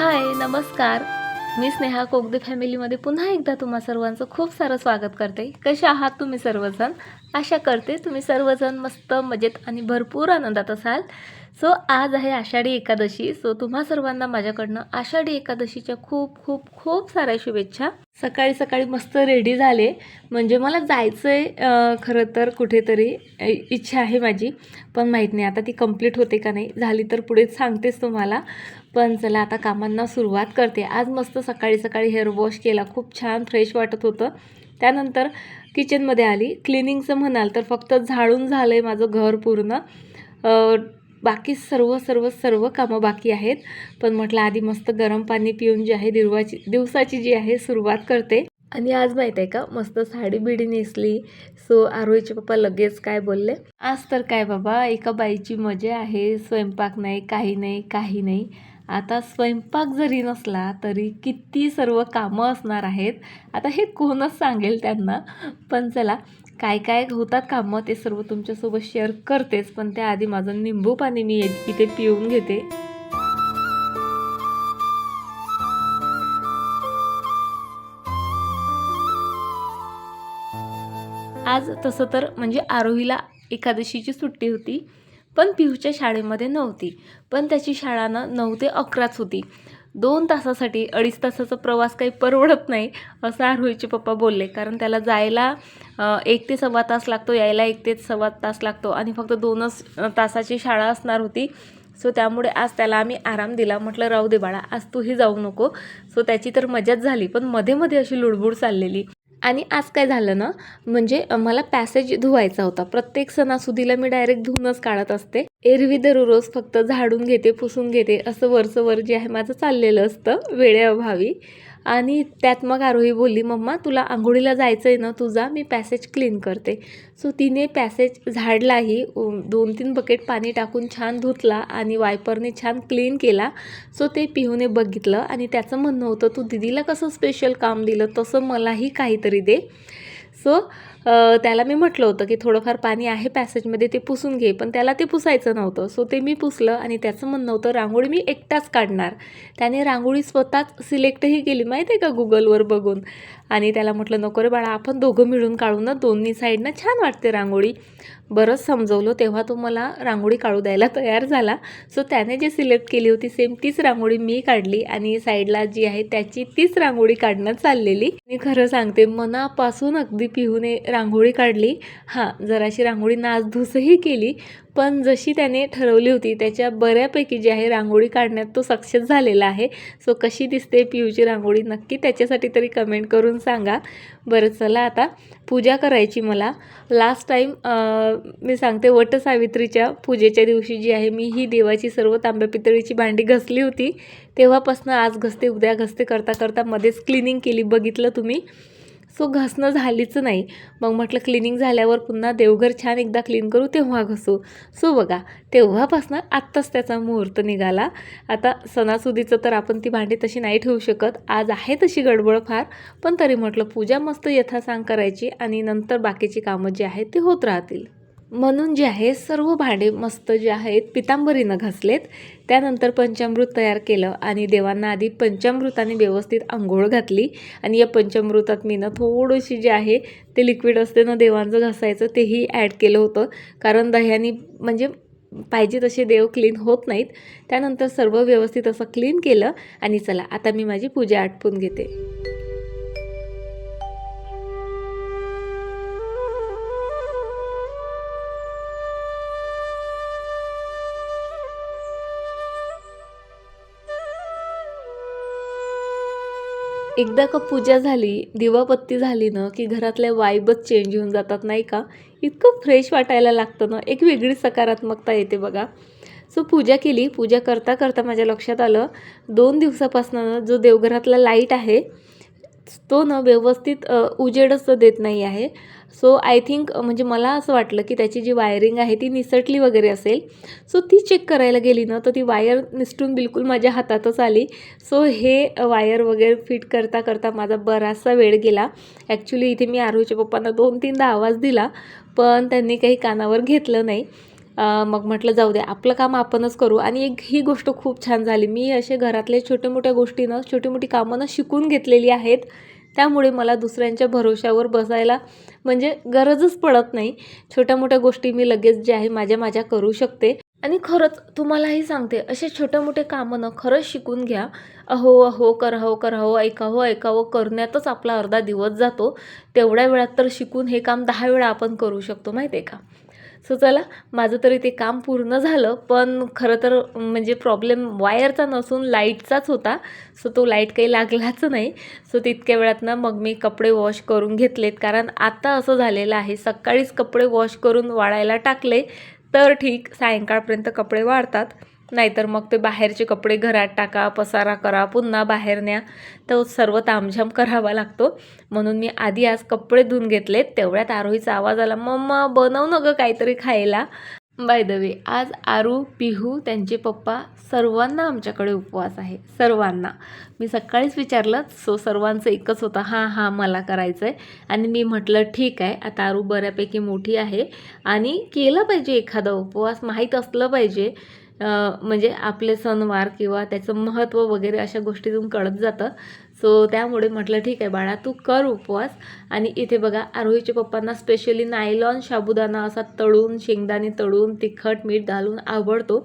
हाय, नमस्कार. मी स्नेहा कोगदे फॅमिलीमध्ये पुन्हा एकदा तुम्हा सर्वांचं खूप सारं स्वागत करते. कसे आहात तुम्ही सर्वजण? आशा करते तुम्ही सर्वजण मस्त मजेत आणि भरपूर आनंदात असाल. आज आहे आषाढी एकादशी. तुम्हा सर्वांना माझ्याकडनं आषाढी एकादशीच्या खूप खूप खूप साऱ्या शुभेच्छा. सकाळी सकाळी मस्त रेडी झाले, म्हणजे मला जायचं आहे खरं तर कुठेतरी. इच्छा आहे माझी, पण माहीत नाही आता ती कंप्लीट होते का नाही. झाली तर पुढे सांगतेच तुम्हाला. पण चला आता कामांना सुरुवात करते. आज मस्त सकाळी सकाळी हेअर वॉश केला, खूप छान फ्रेश वाटत होतं. त्यानंतर किचनमध्ये आली. क्लिनिंगचं म्हणाल तर फक्त झाडून झालं आहे माझं घर पूर्ण. बाकी सर्व सर्व सर्व कामं बाकी आहेत. पण म्हटलं आधी मस्त गरम पाणी पिऊन जी आहे दिवसाची जी आहे सुरुवात करते. आणि आज माहीत आहे का, मस्त साडी बिडी नेसली. आरोहीचे पप्पा लगेच काय बोलले, आज तर काय बाबा एका बाईची मजा आहे, स्वयंपाक नाही, काही नाही काही नाही. आता स्वयंपाक जरी नसला तरी किती सर्व कामं असणार आहेत. आता हे कोणच सांगेल त्यांना. पण चला, काय काय होतात कामं ते सर्व तुमच्यासोबत शेअर करतेच. पण त्याआधी माझं निंबू पाणी मी इथे पिऊन घेते. आज तसं तर म्हणजे आरोहीला एकादशीची सुट्टी होती, पण पिहूच्या शाळेमध्ये नव्हती. पण त्याची शाळा 9 ते 11च होती. 2 तासासाठी 2.5 तासाचा प्रवास काही परवडत नाही असं आरोहीचे पप्पा बोलले. कारण त्याला जायला 1 ते सव्वा तास लागतो, यायला 1 ते सव्वा तास लागतो आणि फक्त 2च तासाची शाळा असणार होती. त्यामुळे आज त्याला आम्ही आराम दिला. म्हटलं राहू दे बाळा, आज तूही जाऊ नको. त्याची तर मजाच झाली, पण मध्ये मध्ये अशी लुडबुड चाललेली. आणि आज काय झालं ना, म्हणजे मला पॅसेज धुवायचा होता. प्रत्येक सणासुदीला मी डायरेक्ट धुवूनच काढत असते. एरवी दररोज फक्त झाडून घेते, पुसून घेते, असं वरचं वर जे आहे माझं चाललेलं असतं वेळेअभावी. आणि त्यात मग आरोही बोलली, मम्मा तुला आंघोळीला जायचं आहे ना, तू जा, मी पॅसेज क्लीन करते. तिने पॅसेज झाडलाही, 2-3 बकेट पाणी टाकून छान धुतला आणि वायपरने छान क्लीन केला. ते पिहूने बघितलं आणि त्याचं म्हणणं होतं, तू दीदीला कसं स्पेशल काम दिलं तसं मलाही काहीतरी दे. त्याला मी म्हटलं होतं की थोडंफार पाणी आहे पॅसेजमध्ये, ते पुसून घे. पण त्याला ते पुसायचं नव्हतं. ते मी पुसलं आणि त्याचं म्हणणं होतं रांगोळी मी एकटाच काढणार. त्याने रांगोळी स्वतःच सिलेक्टही केली माहिती आहे का, गुगलवर बघून. आणि त्याला म्हटलं नको रे बाळा, आपण दोघं मिळून काढू ना, दोन्ही साईडनं छान वाटते रांगोळी. बरंच समजवलं तेव्हा तो मला रांगोळी काढू द्यायला तयार झाला. त्याने जे सिलेक्ट केली होती सेम तीच रांगोळी मी काढली आणि साईडला जी आहे त्याची तीच रांगोळी काढणं चाललेली. मी खरं सांगते, मनापासून अगदी पिहूने रांगोळी काढली. जराशी रांगोळी नासधूसही केली, पण जशी त्याने ठरवली होती त्याच्या बऱ्यापैकी जी आहे रांगोळी काढण्यात तो सक्सेस झालेला आहे. कशी दिसते पिहूची रांगोळी नक्की त्याच्यासाठी तरी कमेंट करून सांगा. बरं चला, आता पूजा करायची मला. लास्ट टाईम मी सांगते, वटसावित्रीच्या पूजेच्या दिवशी जी आहे मी ही देवाची सर्व तांब्या पितळीची भांडी घसली होती. तेव्हापासून आज घसते उद्या घसते करता करता मध्येच क्लिनिंग केली, बघितलं तुम्ही. घसणं झालीच नाही. मग म्हटलं क्लिनिंग झाल्यावर पुन्हा देवघर छान एकदा क्लीन करू तेव्हा घसू. बघा, तेव्हापासून आत्ताच त्याचा मुहूर्त निघाला. आता सणासुदीचं तर आपण ती भांडी तशी नाही ठेवू शकत. आज आहे तशी गडबड फार, पण तरी म्हटलं पूजा मस्त यथासांग करायची आणि नंतर बाकीची कामं जी आहेत ती होत राहतील. म्हणून जे आहे सर्व भांडे मस्त जे आहेत पितांबरीनं घासलेत. त्यानंतर पंचामृत तयार केलं आणि देवांना आधी पंचामृताने व्यवस्थित आंघोळ घातली. आणि या पंचामृतात मी थोडीशी जे आहे ते लिक्विड असते ना देवांचं घासायचं, तेही ॲड केलं होतं. कारण दह्याने म्हणजे पाहिजे तसे देव क्लीन होत नाहीत. त्यानंतर सर्व व्यवस्थित असं क्लीन केलं आणि चला आता मी माझी पूजा आटपून घेते. एकदा का पूजा झाली, दिवाबत्ती झाली ना, की घरातल्या वाईबच चेंज होऊन जातात नाही का. इतकं फ्रेश वाटायला लागतं ना, एक वेगळी सकारात्मकता येते बघा. पूजा केली. पूजा करता करता माझ्या लक्षात आलं, 2 दिवसापासून जो देवघरातला लाईट आहे तो व्यवस्थित उजेडच देत नाही आहे. आय थिंक म्हणजे मला असं वाटलं की त्याची जी वायरिंग आहे ती निसटली वगैरे असेल. ती चेक करायला गेली ना, तर ती वायर निसटून बिलकुल माझ्या हातातच आली. हे वायर वगैरे फिट करता करता माझा बराचसा वेळ गेला. ॲक्च्युली इथे मी आरोहीच्या पप्पांना 2-3दा आवाज दिला, पण त्यांनी काही कानावर घेतलं नाही. मग म्हटलं जाऊ दे, आपलं काम आपणच करू. आणि ही गोष्ट खूप छान झाली. मी असे घरातले छोट्या मोठ्या गोष्टीनं छोटी मोठी कामं शिकून घेतलेली आहेत. त्यामुळे मला दुसऱ्यांच्या भरोश्यावर बसायला म्हणजे गरजच पडत नाही. छोट्या मोठ्या गोष्टी मी लगेच जे आहे माझ्या करू शकते. आणि खरंच तुम्हालाही सांगते, असे छोटे मोठे कामं खरंच शिकून घ्या. अहो अहो करावं ऐकावं करण्यातच आपला अर्धा दिवस जातो. तेवढ्या वेळात तर शिकून हे काम 10 वेळा आपण करू शकतो, माहिती आहे का. सो चला, माझं तरी ते काम पूर्ण झालं. पण खरं तर म्हणजे प्रॉब्लेम वायरचा नसून लाईटचाच होता. सो तो लाईट काही लागलाच नाही. सो तितक्या वेळात मग मी कपडे वॉश करून घेतलेत. कारण आता असं झालेलं आहे, सकाळीच कपडे वॉश करून वाळायला टाकले तर ठीक, सायंकाळपर्यंत कपडे वाळतात. नाहीतर मग ते बाहेरचे कपडे घरात टाका, पसारा करा, पुन्हा बाहेर न्या, तर सर्व तामझाम करावा लागतो. म्हणून मी आधी आज कपडे धुवून घेतलेत. तेवढ्यात आरोहीचा आवाज आला, मम्मा बनव ना गं काहीतरी खायला. बाय द वे, आज आरू, पिहू, त्यांचे पप्पा सर्वांना आमच्याकडे उपवास आहे, सर्वांना. मी सकाळीच विचारलं, सो सर्वांचं एकच होतं, हां मला करायचं आहे. आणि मी म्हटलं ठीक आहे, आता आरू बऱ्यापैकी मोठी आहे आणि केलं पाहिजे एखादा उपवास, माहीत असलं पाहिजे. म्हणजे आपले सणवार किंवा त्याचं महत्त्व वगैरे अशा गोष्टीतून कळत जातं. सो त्यामुळे म्हटलं ठीक आहे बाळा, तू कर उपवास. आणि इथे बघा, आरोहीच्या पप्पांना स्पेशली नायलॉन साबुदाणा असा तळून, शेंगदाणे तळून, तिखट मीठ घालून आवडतो.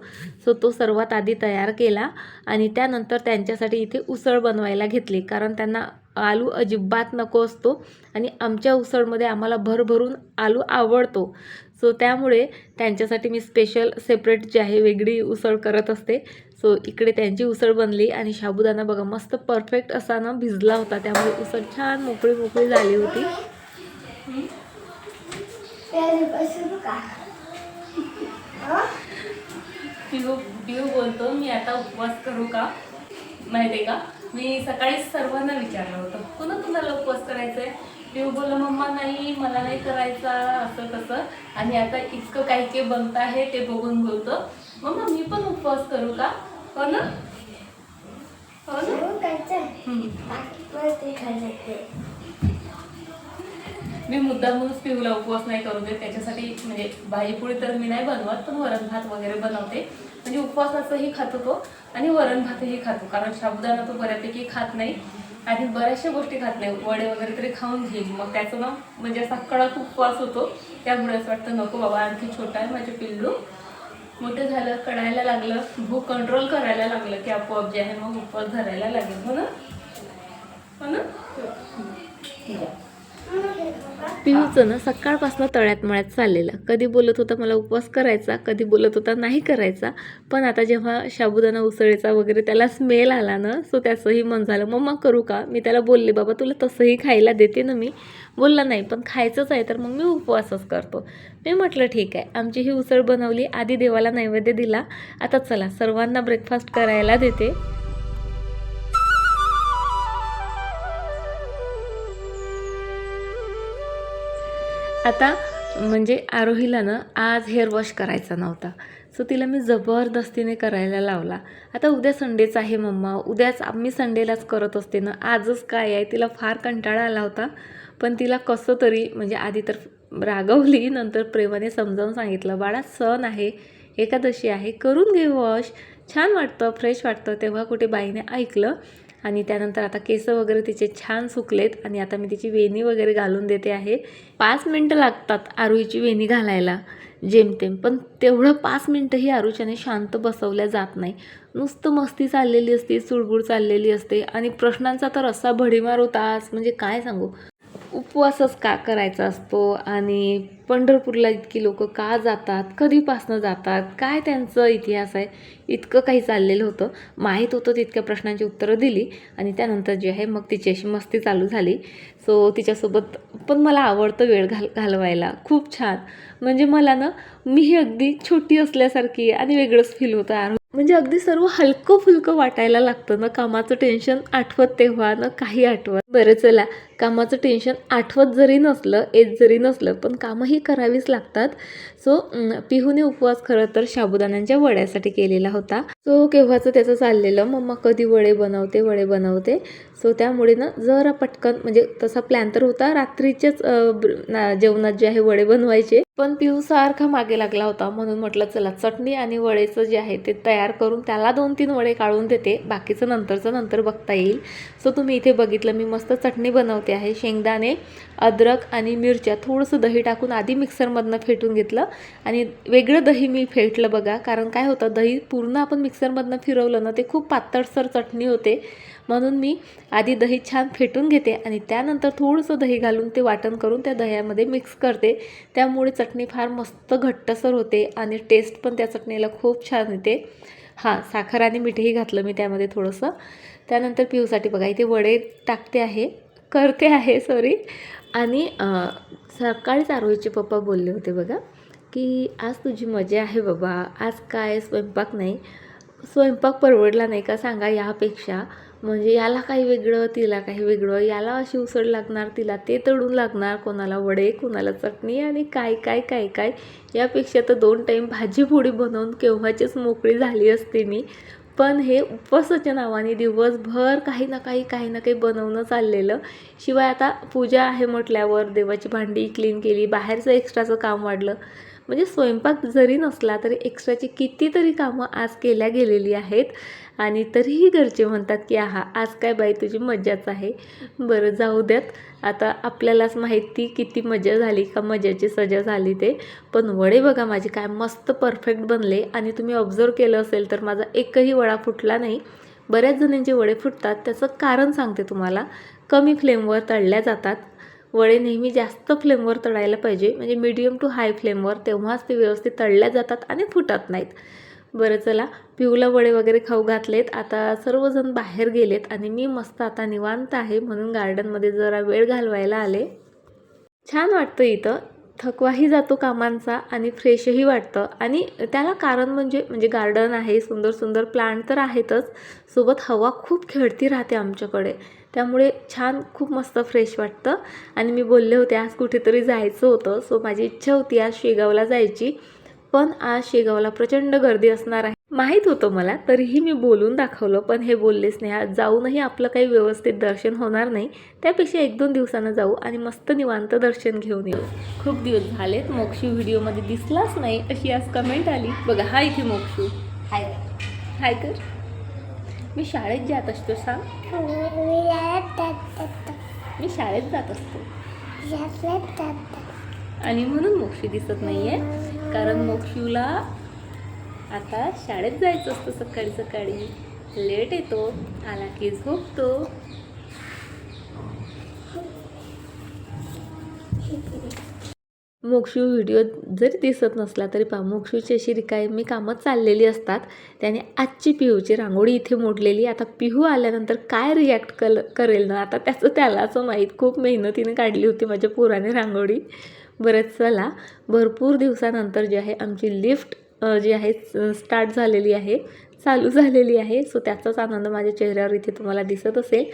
सो तो सर्वात आधी तयार केला आणि त्यानंतर त्यांच्यासाठी इथे उसळ बनवायला घेतली. कारण त्यांना आलू अजिबात नको असतो आणि आमच्या उसळमध्ये आम्हाला भरभरून आलू आवडतो. सो त्यामुळे त्यांच्यासाठी मी स्पेशल सेपरेट जे आहे वेगळी उसळ करत असते. सो इकडे त्यांची उसळ बनली आणि साबुदाणा बघा मस्त परफेक्ट असा भिजला होता. त्यामुळे उसळ छान मोकळी झाली होती. पिऊ बोलतो, मी आता उपवास करू का. माहिती आहे का, मी सकाळीच सर्वांना विचारलं होतं कुणाला उपवास करायचा आहे. पिऊ बोललं, मम्मा नाही, मला नाही करायचा, असं तसं. आणि आता इतकं काही बनत आहे ते बघून बोलतो, मम्मा मी पण उपवास करू का. हो ना, हो ना. मी मुद्दामूनच पिऊला उपवास नाही करू देत. त्याच्यासाठी म्हणजे भाजीपोळी तर मी नाही बनवत, पण वरण भात वगैरे बनवते. म्हणजे उपवासाचंही खातो तो आणि वरण भातही खातो. कारण साबुदाणा तो बऱ्यापैकी खात नाही आणि बऱ्याचशा गोष्टी खात नाही. वडे वगैरे तरी खाऊन घेईल, मग त्याचं म्हणजे असा कडक उपवास होतो. त्यामुळे असं वाटतं नको बाबा, आणखी छोटा आहे माझे पिल्लू, मोठं झालं, कळायला लागलं, भूक कंट्रोल करायला लागलं की आपोआप जे आहे मग उपवास धरायला लागेल. हो ना, हो ना. पिऊचं सकाळपासून तळ्यात मळ्यात चाललेलं. कधी बोलत होता मला उपवास करायचा, कधी बोलत होता नाही करायचा. पण आता जेव्हा साबुदाणा उसळीचा वगैरे त्याला स्मेल आला सो त्याचंही मन झालं, मम्मा करू का. मी त्याला बोलले, बाबा तुला तसंही खायला देते ना मी. बोलला नाही, पण खायचंच आहे तर मग मी उपवासच करतो. मी म्हटलं ठीक आहे. आमची ही उसळ बनवली, आधी देवाला नैवेद्य दिला. आता चला सर्वांना ब्रेकफास्ट करायला देते. आता म्हणजे आरोहीला आज हेअर वॉश करायचा नव्हता. सो तिला मी जबरदस्तीने करायला लावला. आता उद्या संडेच आहे मम्मा, उद्याच आम्ही संडेलाच करत असते ना, आजच काय आहे. तिला फार कंटाळा आला होता. पण तिला कसं तरी म्हणजे आधी तर रागवली, नंतर प्रेमाने समजावून सांगितलं, बाळा सण आहे, एकादशी आहे, करून घे वॉश, छान वाटतं, फ्रेश वाटतं. तेव्हा कुठे बाईने ऐकलं. आणि त्यानंतर आता केस वगैरे तिचे छान सुकलेत आणि आता मी तिची वेणी वगैरे घालून देते आहे. 5 मिनटं लागतात आरूची वेणी घालायला जेमतेम, पण तेवढं 5 मिनटंही आरूच्याने शांत बसवल्या जात नाही. नुसतं मस्ती चाललेली असते, चुळबुळ चाललेली असते आणि प्रश्नांचा तर असा भडीमार होता आज, म्हणजे काय सांगू. उपवासच का करायचा असतो आणि पंढरपूरला इतकी लोक का जातात, कधीपासनं जातात, काय त्यांचं इतिहास आहे, इतकं काही चाललेलं होतं. माहीत होतं तितक्या प्रश्नांची उत्तरं दिली आणि त्यानंतर जे आहे मग तिची अशी मस्ती चालू झाली. सो तिच्यासोबत पण मला आवडतं वेळ घालवायला, खूप छान. म्हणजे मला मीही अगदी छोटी असल्यासारखी आणि वेगळंच फील होतं. म्हणजे अगदी सर्व हलकं फुलकं वाटायला लागतं. कामाचं टेन्शन आठवत तेव्हा काही आठवत. बरं चला, कामाचं टेन्शन आठवत जरी नसलं, येत जरी नसलं, पण कामंही करावीच लागतात. सो पिहूने उपवास खरं तर साबुदाण्यांच्या वड्यासाठी केलेला होता. सो केव्हाचं त्याचं चाललेलं, मम्मा कधी वडे बनवते. सो त्यामुळे ना जरा पटकन, म्हणजे तसा प्लॅन तर होता रात्रीच्याच जेवणात जे आहे वडे बनवायचे, पण पिहू सारखा मागे लागला होता. म्हणून म्हटलं चला चटणी आणि वडेचं जे आहे ते तयार करून त्याला 2-3 वडे काढून देते, बाकीचं नंतर बघता येईल. सो तुम्ही इथे बघितलं, मी मस्त चटणी बनवते आहे. शेंगदाणे, अद्रक आणि मिरच्या, थोडंसं दही टाकून आधी मिक्सरमधनं फेटून घेतलं आणि वेगळं दही मी फेटलं बघा. कारण काय होतं, दही पूर्ण आपण मिक्सरमधनं फिरवलं ना ते खूप पातळसर चटणी होते. म्हणून मी आधी दही छान फेटून घेते आणि त्यानंतर थोडंसं दही घालून ते वाटण करून त्या दह्यामध्ये मिक्स करते. त्यामुळे चटणी फार मस्त घट्टसर होते आणि टेस्ट पण त्या चटणीला खूप छान येते. हां, साखर आणि मीठही घातलं मी त्यामध्ये थोडंसं. त्यानंतर पिऊसाठी बघा इथे वडे करते आहे सॉरी. आणि सकाळीच आरोहीचे पप्पा बोलले होते बघा, की आज तुझी मजा आहे बाबा, आज काय स्वयंपाक नाही. स्वयंपाक परवडला नाही का सांगा यापेक्षा. म्हणजे याला काही वेगळं, तिला काही वेगळं, याला अशी उसळ लागणार, तिला ते तळून लागणार, कोणाला वडे, कोणाला चटणी आणि काय काय काय काय. यापेक्षा तर 2 टाईम भाजीपोळी बनवून केव्हाचीच मोकळी झाली असते मी. पण हे उपवासाच्या नावाने दिवसभर काही ना काही बनवणं चाललेलं. शिवाय आता पूजा आहे म्हटल्यावर देवाची भांडी क्लीन केली, बाहेरचं एक्स्ट्राचं काम वाढलं. म्हणजे स्वयंपाक जरी नसला तरी एक्स्ट्राची कितीतरी कामं आज केल्या गेलेली आहेत. आणि तरीही घरचे म्हणतात की आहा, आज काय बाई तुझी मजाच आहे. बरं जाऊ द्यात, आता आपल्यालाच माहिती किती मजा झाली का मजाची सजा झाली ते. पण वडे बघा माझे काय मस्त परफेक्ट बनले. आणि तुम्ही ऑब्झर्व केलं असेल तर माझा एकही वडा फुटला नाही. बऱ्याच जणांचे वडे फुटतात, त्याचं कारण सांगते तुम्हाला. कमी फ्लेमवर तळल्या जातात. वडे नेहमी जास्त फ्लेमवर तळायला पाहिजे, म्हणजे मीडियम टू हाय फ्लेमवर, तेव्हाच ते व्यवस्थित तळल्या जातात आणि फुटत नाहीत. बरं चला, पिऊला वडे वगैरे खाऊ घातलेत. आता सर्वजण बाहेर गेलेत आणि मी मस्त आता निवांत आहे, म्हणून गार्डनमध्ये जरा वेळ घालवायला आले. छान वाटतं इथं, थकवाही जातो कामांचा आणि फ्रेशही वाटतं. आणि त्याला कारण म्हणजे गार्डन आहे, सुंदर सुंदर प्लांट तर आहेतच, सोबत हवा खूप खेळती राहते आमच्याकडे. त्यामुळे छान खूप मस्त फ्रेश वाटतं. आणि मी बोलले होते आज कुठेतरी जायचं होतं. सो माझी इच्छा होती आज शेगावला जायची, पण आज शेगावला प्रचंड गर्दी असणार आहे माहीत होतं मला, तरीही मी बोलून दाखवलं. पण हे बोललेच नाही, आज जाऊनही आपलं काही व्यवस्थित दर्शन होणार नाही. त्यापेक्षा 1-2 दिवसानं जाऊ आणि मस्त निवांत दर्शन घेऊन येऊ. खूप दिवस झालेत मोक्षू व्हिडिओमध्ये दिसलाच नाही अशी आज कमेंट आली बघा. हा इथे मोक्षू, हाय कर. मी शाळेत जात असतो सांग. मी शाळेत जात असतो आणि म्हणून मोक्षू दिसत नाही आहे, कारण मोक्षूला आता शाळेत जायचं असतं. सकाळी सकाळी लेट येतो, आला की झोपतो. मोक्षू व्हिडिओ जरी दिसत नसला तरी पहा, मोक्षूची अशी रिकामी कामं चाललेली असतात. त्याने आजची पिहूची रांगोळी इथे मोडलेली. आता पिहू आल्यानंतर काय रिॲक्ट करेल ना, आता त्याचं त्यालाच माहीत. खूप मेहनतीने काढली होती माझ्या पोराने रांगोळी. बरं चला, भरपूर दिवसानंतर जी आहे आमची लिफ्ट जी आहे स्टार्ट झालेली आहे, चालू झालेली आहे. सो त्याचाच आनंद माझ्या चेहऱ्यावर इथे तुम्हाला दिसत असेल.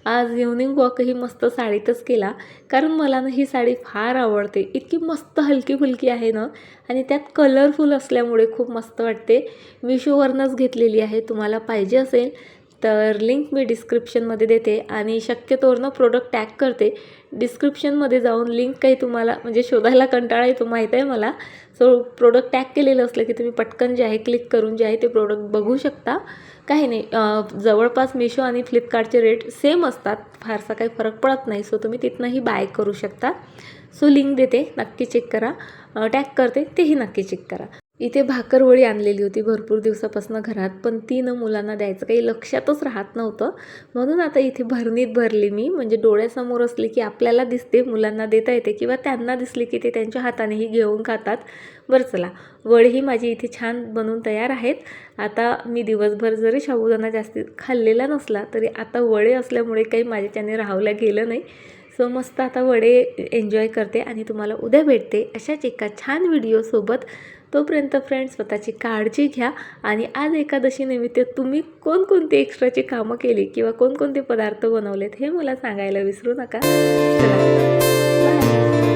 आज इव्हनिंग वॉकही मस्त साडीतच केला, कारण मला ना ही साडी फार आवडते. इतकी मस्त हलकी फुलकी आहे ना, आणि त्यात कलरफुल असल्यामुळे खूप मस्त वाटते. मिशोवरनंच घेतलेली आहे. तुम्हाला पाहिजे असेल तर लिंक मी डिस्क्रिप्शनमध्ये देते आणि शक्यतोवर प्रोडक्ट टॅग करते. डिस्क्रिप्शनमध्ये जाऊन लिंक काही तुम्हाला म्हणजे शोधायला कंटाळा येतो माहीत आहे मला. सो प्रोडक्ट टॅग केलेलं असलं की तुम्ही पटकन जे आहे क्लिक करून जे आहे ते प्रोडक्ट बघू शकता. काही नाही, जवळपास मिशो आणि फ्लिपकार्टचे रेट सेम असतात, फारसा काही फरक पडत नाही. सो तुम्ही तिथनंही बाय करू शकता. सो लिंक देते, नक्की चेक करा. टॅग करते, तेही नक्की चेक करा. इथे भाकरवडी आणलेली होती भरपूर दिवसापासून घरात, पण ती मुलांना द्यायचं काही लक्षातच राहत नव्हतं. म्हणून आता इथे भरणीत भरली मी, म्हणजे डोळ्यासमोर असली की आपल्याला दिसते, मुलांना देता येते, किंवा त्यांना दिसली की ते त्यांच्या हातानेही घेऊन खातात. बरं चला, वडीही माझी इथे छान बनवून तयार आहेत. आता मी दिवसभर जरी साबुदाणा जास्ती खाल्लेला नसला तरी आता वडे असल्यामुळे काही माझ्याच्याने राहवल्या गेलं नाही. सो मस्त आता वडे एन्जॉय करते आणि तुम्हाला उद्या भेटते अशाच एका छान व्हिडिओसोबत. तोपर्यंत फ्रेंड्स स्वतःची काळजी घ्या आणि आज एकादशी निमित्त तुम्ही कोणकोणती एक्स्ट्राची कामं केली किंवा कोणकोणते पदार्थ बनवलेत हे मला सांगायला विसरू नका. चला बाय.